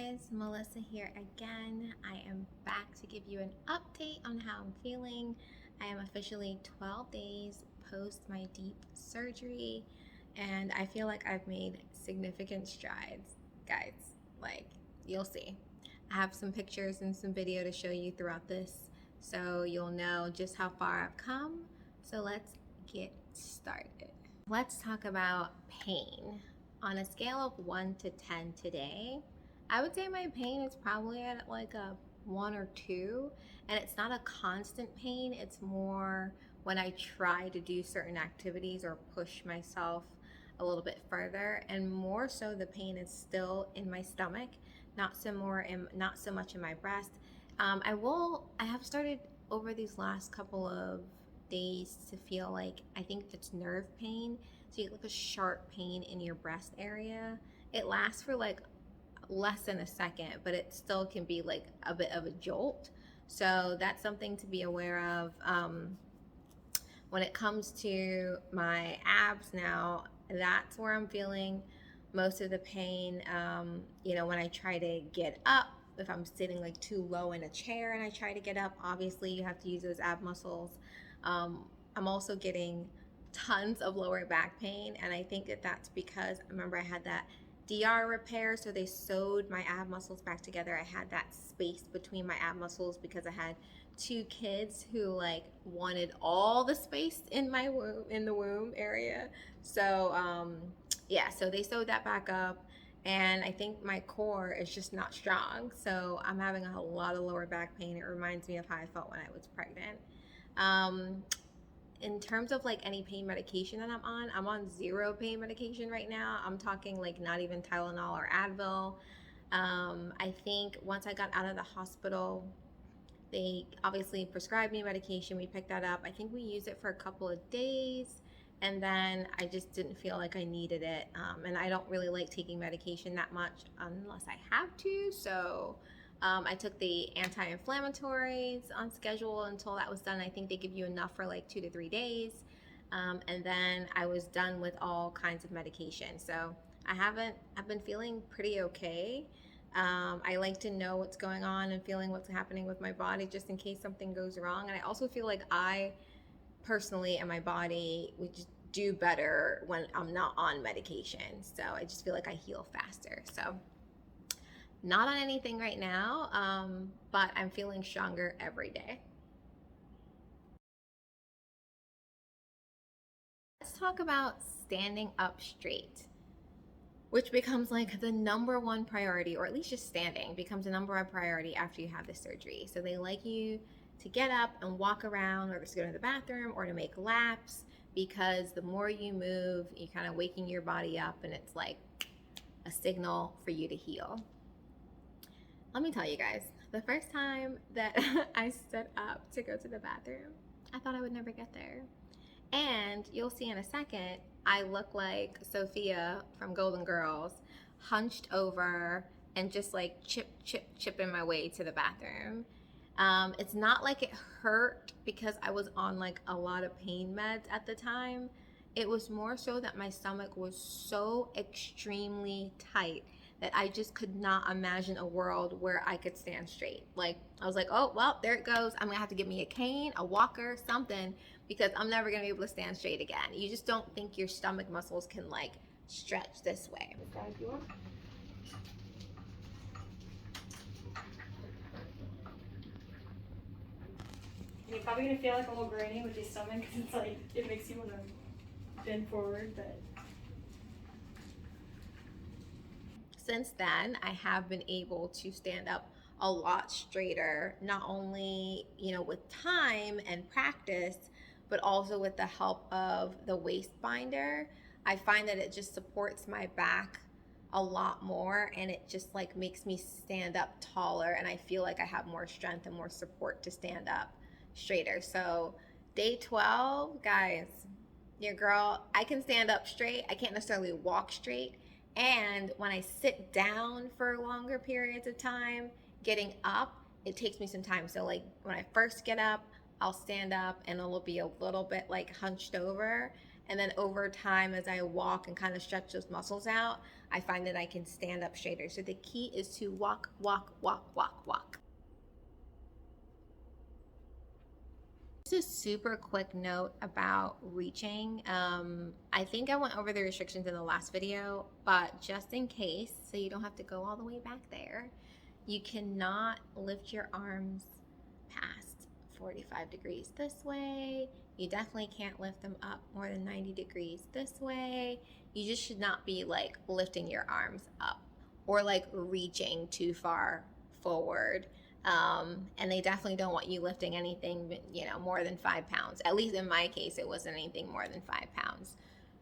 guys, Melissa here again. I am back to give you an update on how I'm feeling. I am officially 12 days post my DIEP surgery and I feel like I've made significant strides, guys. Like, you'll see. I have some pictures and some video to show you throughout this so you'll know just how far I've come. So let's get started. Let's talk about pain. On a scale of 1 to 10 today, I would say my pain is probably at like a 1 or 2, and it's not a constant pain. It's more when I try to do certain activities or push myself a little bit further, and more so the pain is still in my stomach, not so much in my breast. I have started over these last couple of days to feel like, I think it's nerve pain. So you get like a sharp pain in your breast area. It lasts for like less than a second, but it still can be like a bit of a jolt. So that's something to be aware of. When it comes to my abs now, that's where I'm feeling most of the pain. When I try to get up, if I'm sitting like too low in a chair and I try to get up, obviously you have to use those ab muscles. I'm also getting tons of lower back pain, and I think that that's because, remember, I had that DR repair, so they sewed my ab muscles back together. I had that space between my ab muscles because I had 2 kids who like wanted all the space in my womb, in the womb area. So so they sewed that back up, and I think my core is just not strong, so I'm having a lot of lower back pain. It reminds me of how I felt when I was pregnant. In terms of like any pain medication that I'm on 0 pain medication right now. I'm talking like not even Tylenol or Advil. I think once I got out of the hospital, they obviously prescribed me medication. We picked that up. I think we used it for a couple of days, and then I just didn't feel like I needed it. And I don't really like taking medication that much unless I have to. So I took the anti-inflammatories on schedule until that was done. I think they give you enough for like 2 to 3 days. And then I was done with all kinds of medication. So I've been feeling pretty okay. I like to know what's going on and feeling what's happening with my body just in case something goes wrong. And I also feel like I personally and my body, we just do better when I'm not on medication. So I just feel like I heal faster. So not on anything right now, but I'm feeling stronger every day. Let's talk about standing up straight, which becomes like the #1 priority, or at least just standing becomes the #1 priority after you have the surgery. So they like you to get up and walk around, or just go to the bathroom, or to make laps, because the more you move, you're kind of waking your body up, and it's like a signal for you to heal. Let me tell you guys, the first time that I stood up to go to the bathroom, I thought I would never get there. And you'll see in a second, I look like Sophia from Golden Girls, hunched over and just like chipping my way to the bathroom. It's not like it hurt because I was on like a lot of pain meds at the time. It was more so that my stomach was so extremely tight that I just could not imagine a world where I could stand straight. Like, I was like, oh, well, there it goes. I'm gonna have to get me a cane, a walker, something, because I'm never gonna be able to stand straight again. You just don't think your stomach muscles can like stretch this way. This guy, if you want. You're probably gonna feel like a little grainy with your stomach because it's like, it makes you want to bend forward, but. Since then, I have been able to stand up a lot straighter, not only, with time and practice, but also with the help of the waist binder. I find that it just supports my back a lot more, and it just like makes me stand up taller, and I feel like I have more strength and more support to stand up straighter. So day 12, guys, your girl, I can stand up straight. I can't necessarily walk straight. And when I sit down for longer periods of time, getting up, it takes me some time. So like when I first get up, I'll stand up and it'll be a little bit like hunched over. And then over time, as I walk and kind of stretch those muscles out, I find that I can stand up straighter. So the key is to walk, walk, walk, walk, walk. Just a super quick note about reaching. I think I went over the restrictions in the last video, but just in case, so you don't have to go all the way back there, you cannot lift your arms past 45 degrees this way. You definitely can't lift them up more than 90 degrees this way. You just should not be like lifting your arms up or like reaching too far forward. And they definitely don't want you lifting anything, you know, more than 5 pounds. At least in my case, it wasn't anything more than 5 pounds.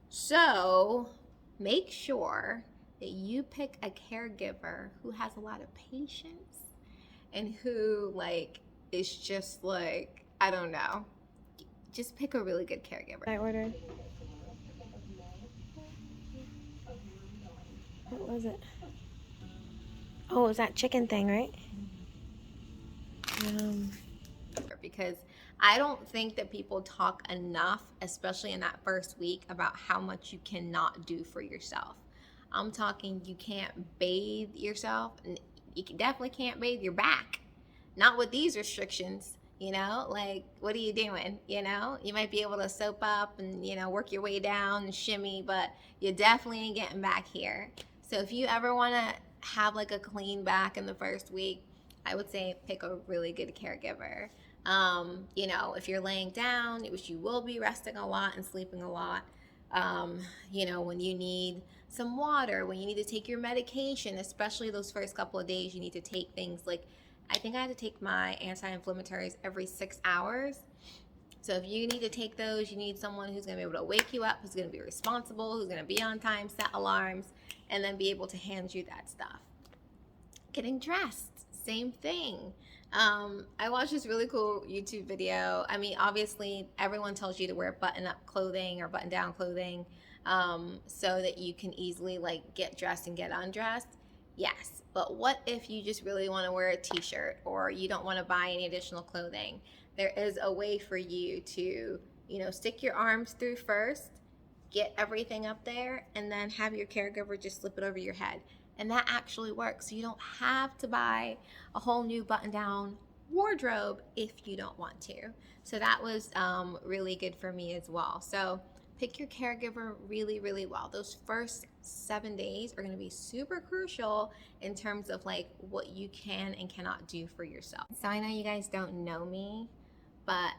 So make sure that you pick a caregiver who has a lot of patience and who like is just like, I don't know, just pick a really good caregiver. I ordered. What was it? Oh, it was that chicken thing, right? Because I don't think that people talk enough, especially in that first week, about how much you cannot do for yourself. I'm talking you can't bathe yourself, and you definitely can't bathe your back. Not with these restrictions, you know, like what are you doing? You know, you might be able to soap up and, you know, work your way down and shimmy, but you definitely ain't getting back here. So if you ever want to have like a clean back in the first week, I would say pick a really good caregiver. You know, if you're laying down, which you will be resting a lot and sleeping a lot, you know, when you need some water, when you need to take your medication, especially those first couple of days, you need to take things like, I think I had to take my anti-inflammatories every 6 hours. So if you need to take those, you need someone who's going to be able to wake you up, who's going to be responsible, who's going to be on time, set alarms, and then be able to hand you that stuff. Getting dressed, same thing. I watched this really cool YouTube video. I mean, obviously, everyone tells you to wear button-up clothing or button-down clothing so that you can easily like get dressed and get undressed. Yes, but what if you just really want to wear a t-shirt or you don't want to buy any additional clothing? There is a way for you to, you know, stick your arms through first, get everything up there, and then have your caregiver just slip it over your head. And that actually works. So you don't have to buy a whole new button-down wardrobe if you don't want to. So that was really good for me as well. So pick your caregiver really, really well. Those first 7 days are going to be super crucial in terms of like what you can and cannot do for yourself. So I know you guys don't know me, but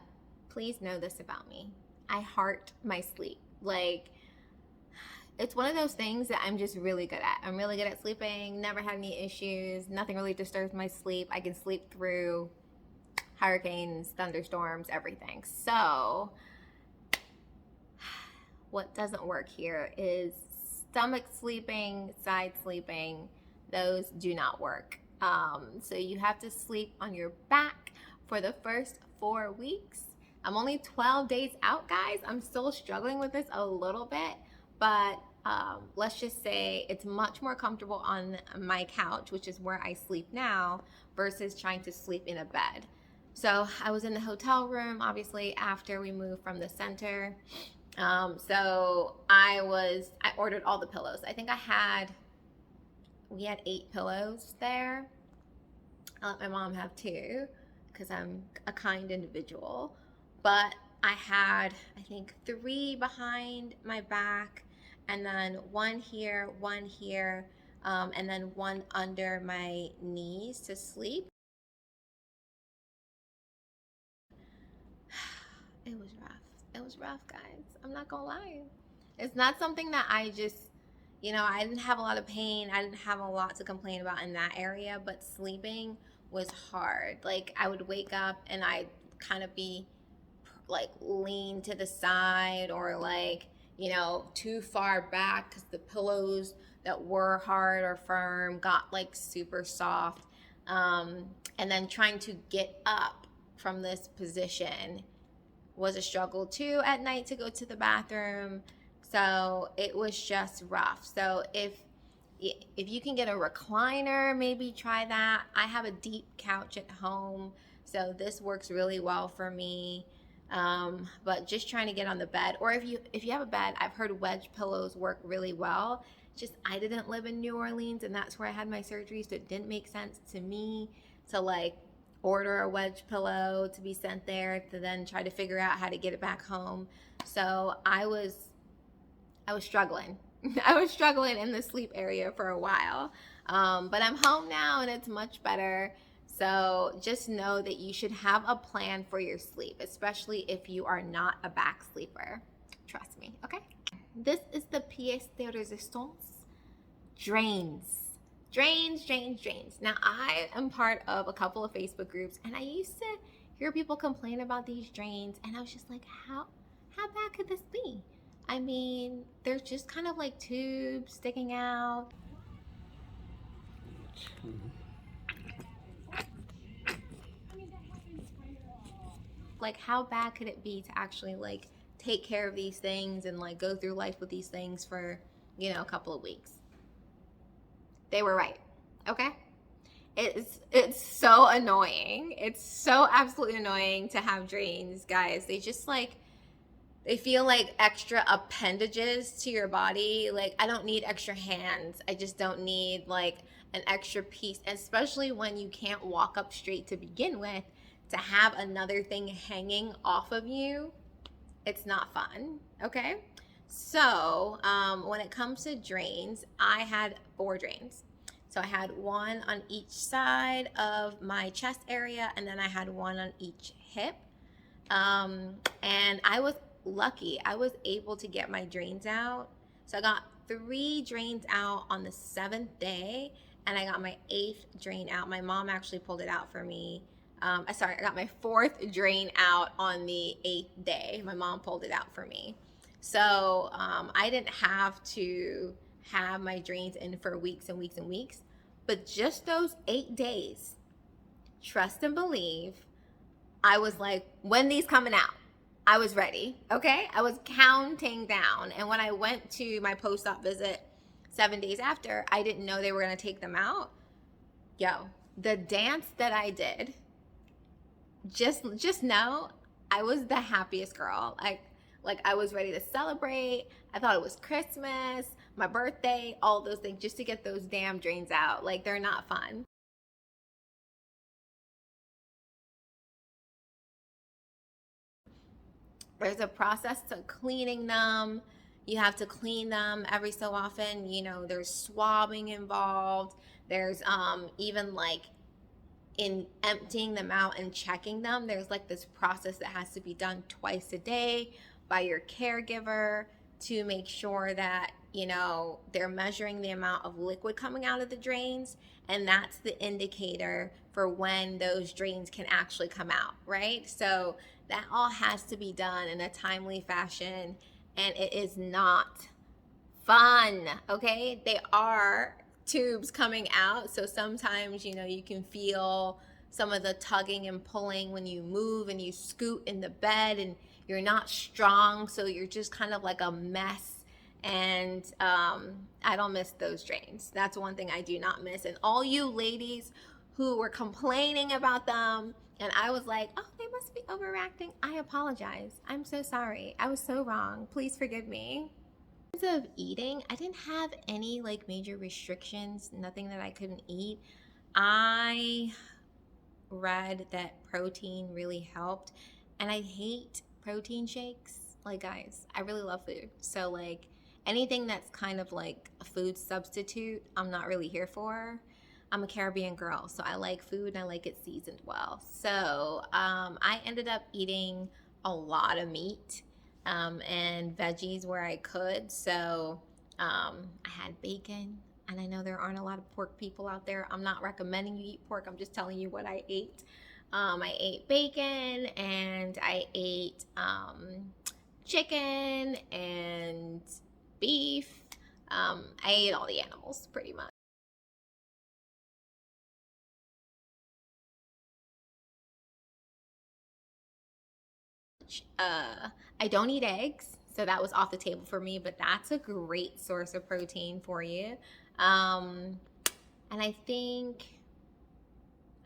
please know this about me. I heart my sleep. Like, it's one of those things that I'm just really good at. I'm really good at sleeping, never had any issues, nothing really disturbs my sleep. I can sleep through hurricanes, thunderstorms, everything. So what doesn't work here is stomach sleeping, side sleeping. Those do not work. So you have to sleep on your back for the first 4 weeks. I'm only 12 days out, guys. I'm still struggling with this a little bit, but let's just say it's much more comfortable on my couch, which is where I sleep now, versus trying to sleep in a bed. So I was in the hotel room, obviously, after we moved from the center. So I ordered all the pillows. I think we had 8 pillows there. I let my mom have 2 because I'm a kind individual. But I had, I think, 3 behind my back, and then 1 here, and then 1 under my knees to sleep. It was rough. It was rough, guys. I'm not gonna lie. It's not something that I just, you know, I didn't have a lot of pain. I didn't have a lot to complain about in that area, but sleeping was hard. Like, I would wake up and I'd kind of be like lean to the side or like, you know, too far back because the pillows that were hard or firm got like super soft. And then trying to get up from this position was a struggle too at night to go to the bathroom. So it was just rough. So if you can get a recliner, maybe try that. I have a deep couch at home, so this works really well for me. But just trying to get on the bed, or if you have a bed, I've heard wedge pillows work really well. Just I didn't live in New Orleans, and that's where I had my surgery, so it didn't make sense to me to like order a wedge pillow to be sent there to then try to figure out how to get it back home. So I was struggling. I was struggling in the sleep area for a while. But I'm home now and it's much better. So just know that you should have a plan for your sleep, especially if you are not a back sleeper. Trust me, okay? This is the pièce de résistance. Drains. Drains. Now, I am part of a couple of Facebook groups, and I used to hear people complain about these drains, and I was just like, how bad could this be? I mean, they're just kind of like tubes sticking out. Like, how bad could it be to actually like take care of these things and like go through life with these things for, you know, a couple of weeks? They were right, okay? It's so annoying. It's so absolutely annoying to have drains, guys. They just like, they feel like extra appendages to your body. Like, I don't need extra hands. I just don't need like an extra piece, especially when you can't walk up straight to begin with. To have another thing hanging off of you, it's not fun, okay? So when it comes to drains, I had 4 drains. So I had one on each side of my chest area, and then I had one on each hip. And I was lucky. I was able to get my drains out. So I got 3 drains out on the 7th day, and I got my 8th drain out. My mom actually pulled it out for me. I got my 4th drain out on the 8th day. My mom pulled it out for me. So I didn't have to have my drains in for weeks and weeks and weeks. But just those 8 days, trust and believe, I was like, when these coming out? I was ready, okay? I was counting down. And when I went to my post-op visit 7 days after, I didn't know they were gonna take them out. Yo, the dance that I did, just know I was the happiest girl. Like I was ready to celebrate. I thought it was Christmas, my birthday, all those things, just to get those damn drains out. Like, they're not fun. There's a process to cleaning them. You have to clean them every so often. You know, there's swabbing involved. There's even like in emptying them out and checking them, there's like this process that has to be done twice a day by your caregiver to make sure that, you know, they're measuring the amount of liquid coming out of the drains, and that's the indicator for when those drains can actually come out, right? So that all has to be done in a timely fashion, and it is not fun, okay? They are tubes coming out, so sometimes, you know, you can feel some of the tugging and pulling when you move and you scoot in the bed, and you're not strong, so you're just kind of like a mess. And I don't miss those drains. That's one thing I do not miss. And all you ladies who were complaining about them, and I was like, oh, they must be overreacting, I apologize. I'm so sorry. I was so wrong. Please forgive me. In terms of eating, I didn't have any like major restrictions, nothing that I couldn't eat. I read that protein really helped, and I hate protein shakes. Like, guys, I really love food. So like anything that's kind of like a food substitute, I'm not really here for. I'm a Caribbean girl, so I like food and I like it seasoned well. So I ended up eating a lot of meat and veggies where I could. So I had bacon, and I know there aren't a lot of pork people out there. I'm not recommending you eat pork. I'm just telling you what I ate. I ate bacon, and I ate chicken and beef. I ate all the animals pretty much. I don't eat eggs, so that was off the table for me, but that's a great source of protein for you. And I think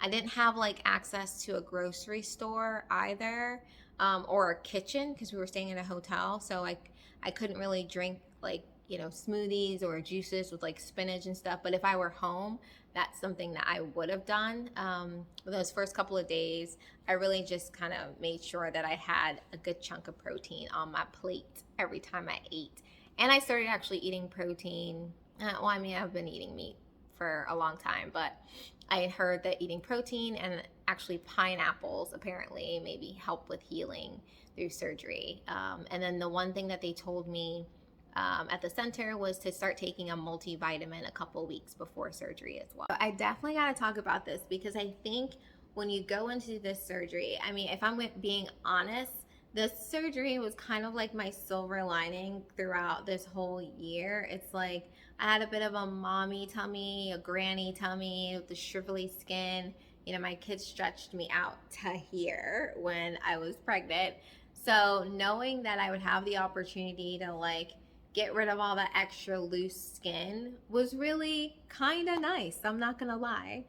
I didn't have like access to a grocery store either. or a kitchen because we were staying in a hotel. So I couldn't really drink like, you know, smoothies or juices with like spinach and stuff. But if I were home, that's something that I would have done. Those first couple of days, I really just kind of made sure that I had a good chunk of protein on my plate every time I ate. And I started actually eating protein. Well, I mean, I've been eating meat for a long time, but I heard that eating protein and actually pineapples apparently maybe help with healing through surgery. And then the one thing that they told me at the center was to start taking a multivitamin a couple weeks before surgery as well. So I definitely got to talk about this because I think when you go into this surgery, I mean, if I'm being honest, this surgery was kind of like my silver lining throughout this whole year. It's like I had a bit of a mommy tummy, a granny tummy with the shrivelly skin. You know, my kids stretched me out to here when I was pregnant. So knowing that I would have the opportunity to like get rid of all that extra loose skin was really kind of nice. I'm not gonna lie.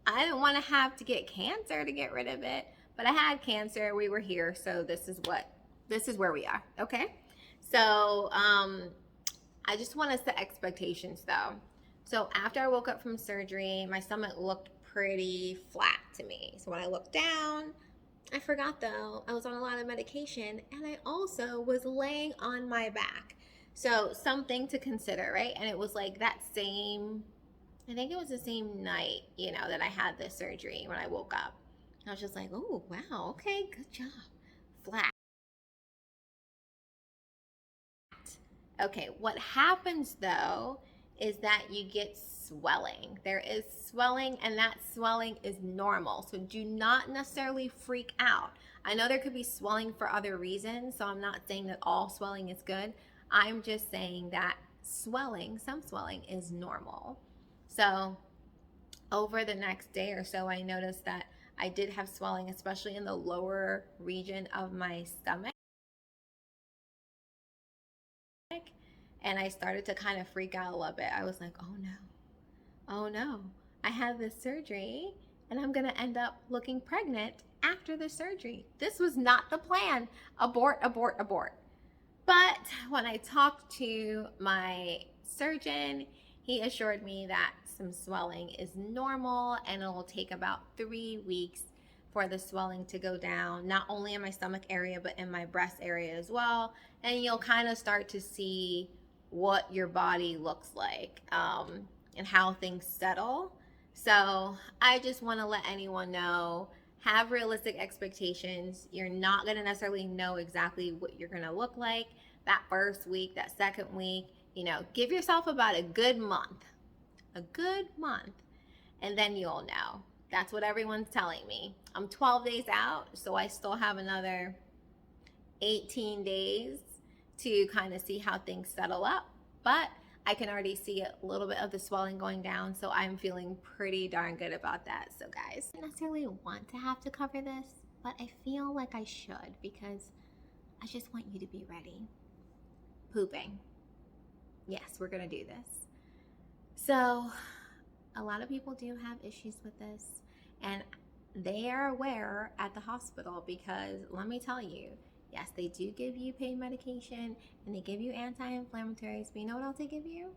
I didn't want to have to get cancer to get rid of it, but I had cancer. We were here, so this is where we are. Okay, so I just want to set expectations though. So after I woke up from surgery, my stomach looked pretty flat to me. So when I looked down, I forgot though, I was on a lot of medication and I also was laying on my back. So something to consider, right? And it was like that same, I think it was the same night, you know, that I had this surgery when I woke up. I was just like, oh, wow, okay, good job. Flat. Okay, what happens though is that you get swelling. There is swelling, and that swelling is normal. So do not necessarily freak out. I know there could be swelling for other reasons, so I'm not saying that all swelling is good. I'm just saying that swelling, some swelling is normal. So over the next day or so, I noticed that I did have swelling, especially in the lower region of my stomach. And I started to kind of freak out a little bit. I was like, oh no, I had this surgery and I'm gonna end up looking pregnant after the surgery. This was not the plan. Abort, abort, abort. But when I talked to my surgeon, he assured me that some swelling is normal and it will take about 3 weeks for the swelling to go down, not only in my stomach area, but in my breast area as well. And you'll kind of start to see what your body looks like and how things settle. So I just want to let anyone know, have realistic expectations. You're not going to necessarily know exactly what you're going to look like that first week, that second week. You know, give yourself about a good month, and then you'll know. That's what everyone's telling me. I'm 12 days out, so I still have another 18 days to kind of see how things settle up. But I can already see a little bit of the swelling going down, so I'm feeling pretty darn good about that. So guys, I don't necessarily want to have to cover this, but I feel like I should because I just want you to be ready. Pooping. Yes, we're gonna do this. So a lot of people do have issues with this, and they are aware at the hospital because let me tell you, yes, they do give you pain medication and they give you anti-inflammatories, but you know what else they give you?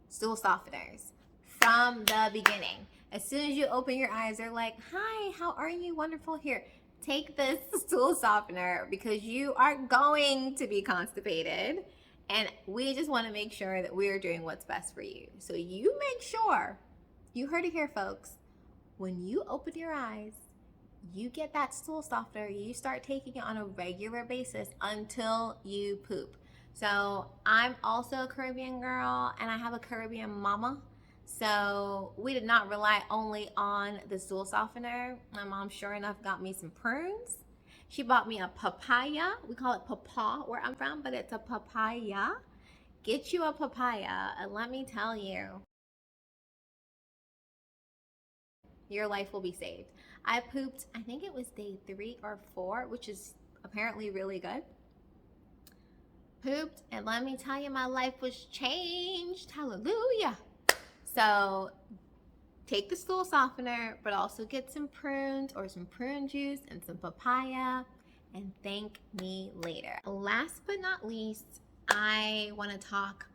Stool softeners from the beginning. As soon as you open your eyes, they're like, hi, how are you? Wonderful. Here, take this stool softener because you are going to be constipated. And we just want to make sure that we are doing what's best for you. So you make sure, you heard it here, folks, when you open your eyes, you get that stool softener, you start taking it on a regular basis until you poop. So I'm also a Caribbean girl and I have a Caribbean mama. So we did not rely only on the stool softener. My mom, sure enough, got me some prunes. She bought me a papaya. We call it pawpaw where I'm from, but it's a papaya. Get you a papaya, and let me tell you, your life will be saved. I pooped, I think it was day 3 or 4, which is apparently really good. Pooped, and let me tell you, my life was changed. Hallelujah. So take the stool softener, but also get some prunes or some prune juice and some papaya and thank me later. Last but not least, I want to talk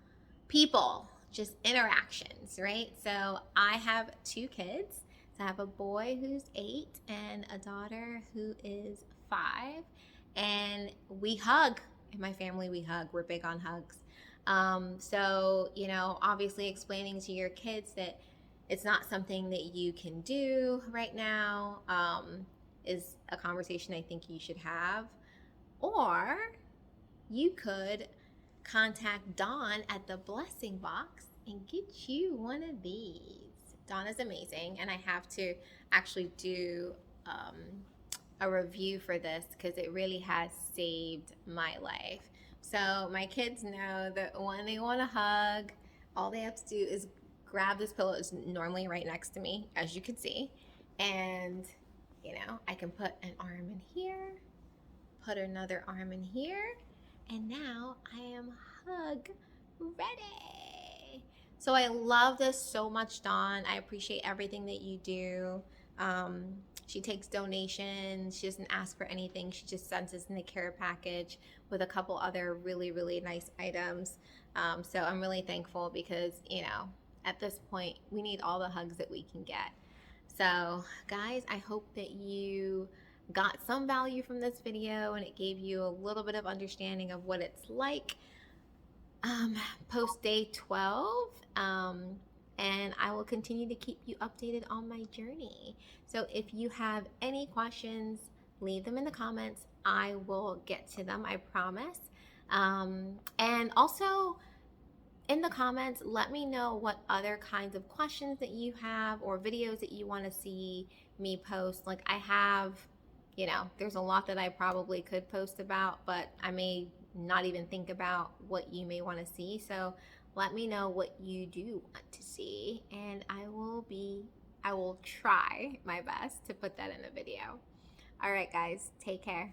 people, just interactions, right? So I have 2 kids. So I have a boy who's 8 and a daughter who is 5. And we hug. In my family, we hug. We're big on hugs. So, you know, obviously explaining to your kids that it's not something that you can do right now is a conversation I think you should have. Or you could contact Dawn at the Blessing Box and get you one of these. Dawn is amazing, and I have to actually do a review for this because it really has saved my life. So my kids know that when they want a hug, all they have to do is grab this pillow. It's normally right next to me, as you can see, and you know, I can put an arm in here, put another arm in here, and now I am hug ready. So I love this so much, Dawn. I appreciate everything that you do. She takes donations. She doesn't ask for anything. She just sends us in the care package with a couple other really, really nice items. So I'm really thankful because, you know, at this point, we need all the hugs that we can get. So guys, I hope that you got some value from this video and it gave you a little bit of understanding of what it's like post day 12. And I will continue to keep you updated on my journey. So if you have any questions, leave them in the comments. I will get to them, I promise. And also in the comments, let me know what other kinds of questions that you have or videos that you want to see me post. Like I have, you know, there's a lot that I probably could post about, but I may not even think about what you may want to see. So let me know what you do want to see, and I will try my best to put that in a video. All right, guys, take care.